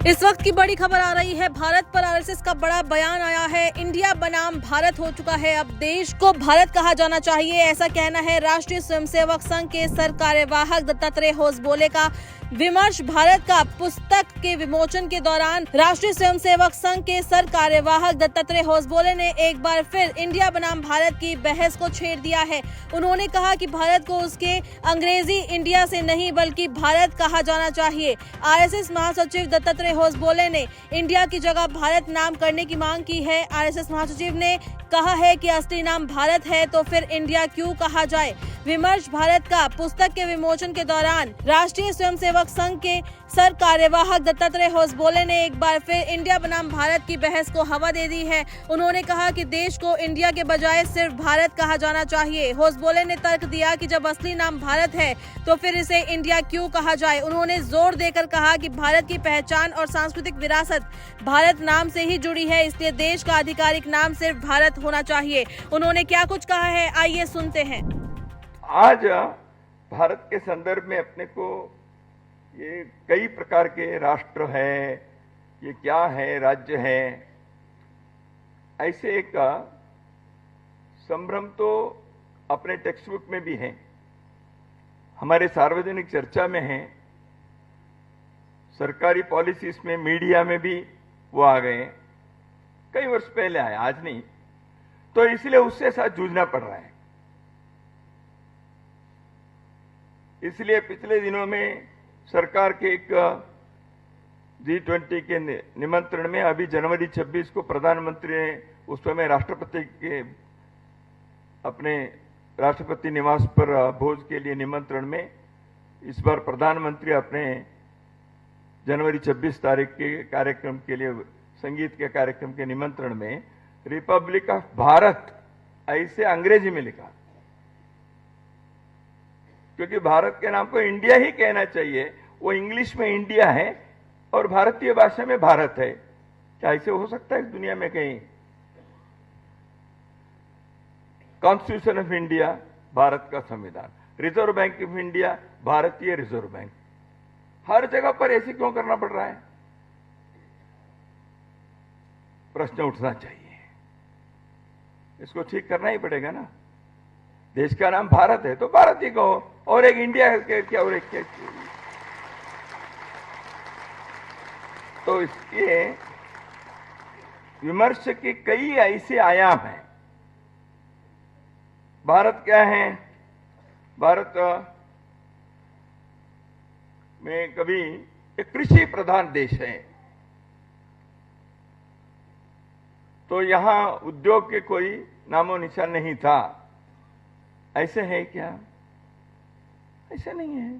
इस वक्त की बड़ी खबर आ रही है। भारत पर आरएसएस का बड़ा बयान आया है। इंडिया बनाम भारत हो चुका है, अब देश को भारत कहा जाना चाहिए, ऐसा कहना है राष्ट्रीय स्वयंसेवक संघ के सर कार्यवाहक दत्तात्रेय होसबोले का। विमर्श भारत का पुस्तक के विमोचन के दौरान राष्ट्रीय स्वयंसेवक संघ के सर कार्यवाहक दत्तात्रेय होसबोले ने एक बार फिर इंडिया बनाम भारत की बहस को छेड़ दिया है। उन्होंने कहा कि भारत को उसके अंग्रेजी इंडिया से नहीं बल्कि भारत कहा जाना चाहिए। आरएसएस महासचिव दत्तात्रेय होसबोले ने इंडिया की जगह भारत नाम करने की मांग की है। आरएसएस महासचिव ने कहा है कि असली नाम भारत है तो फिर इंडिया क्यों कहा जाए। विमर्श भारत का पुस्तक के विमोचन के दौरान राष्ट्रीय स्वयंसेवक संघ के सर कार्यवाहक दत्तात्रेय होसबोले ने एक बार फिर इंडिया बनाम भारत की बहस को हवा दे दी है। उन्होंने कहा कि देश को इंडिया के बजाय सिर्फ भारत कहा जाना चाहिए। होसबोले ने तर्क दिया कि जब असली नाम भारत है तो फिर इसे इंडिया क्यों कहा जाए। उन्होंने जोर देकर कहा कि भारत की पहचान और सांस्कृतिक विरासत भारत नाम से ही जुड़ी है, इसलिए देश का आधिकारिक नाम सिर्फ भारत होना चाहिए। उन्होंने क्या कुछ कहा है, आइए सुनते हैं। आज भारत के संदर्भ में अपने को ये कई प्रकार के राष्ट्र है, ये क्या है, राज्य है, ऐसे एक संभ्रम तो अपने टेक्स्ट बुक में भी है, हमारे सार्वजनिक चर्चा में है, सरकारी पॉलिसीज में, मीडिया में भी वो आ गए, कई वर्ष पहले आए, आज नहीं। तो इसलिए उससे साथ जूझना पड़ रहा है। इसलिए पिछले दिनों में सरकार के एक G20 के निमंत्रण में, अभी जनवरी 26 को प्रधानमंत्री ने उस समय राष्ट्रपति के अपने राष्ट्रपति निवास पर भोज के लिए निमंत्रण में, इस बार प्रधानमंत्री अपने जनवरी 26 तारीख के कार्यक्रम के लिए, संगीत के कार्यक्रम के निमंत्रण में रिपब्लिक ऑफ भारत ऐसे अंग्रेजी में लिखा, क्योंकि भारत के नाम को इंडिया ही कहना चाहिए। वो इंग्लिश में इंडिया है और भारतीय भाषा में भारत है। क्या ऐसे हो सकता है इस दुनिया में कहीं? कॉन्स्टिट्यूशन ऑफ इंडिया भारत का संविधान, रिजर्व बैंक ऑफ इंडिया भारतीय रिजर्व बैंक, हर जगह पर ऐसे क्यों करना पड़ रहा है? प्रश्न उठना चाहिए। इसको ठीक करना ही पड़ेगा ना। देश का नाम भारत है तो भारत ही कहो, और एक इंडिया क्या और एक क्या। तो इसके विमर्श के कई ऐसे आयाम हैं। भारत क्या है? भारत में कभी एक कृषि प्रधान देश है, तो यहां उद्योग के कोई नामो निशान नहीं था। ऐसे है क्या? ऐसा नहीं है।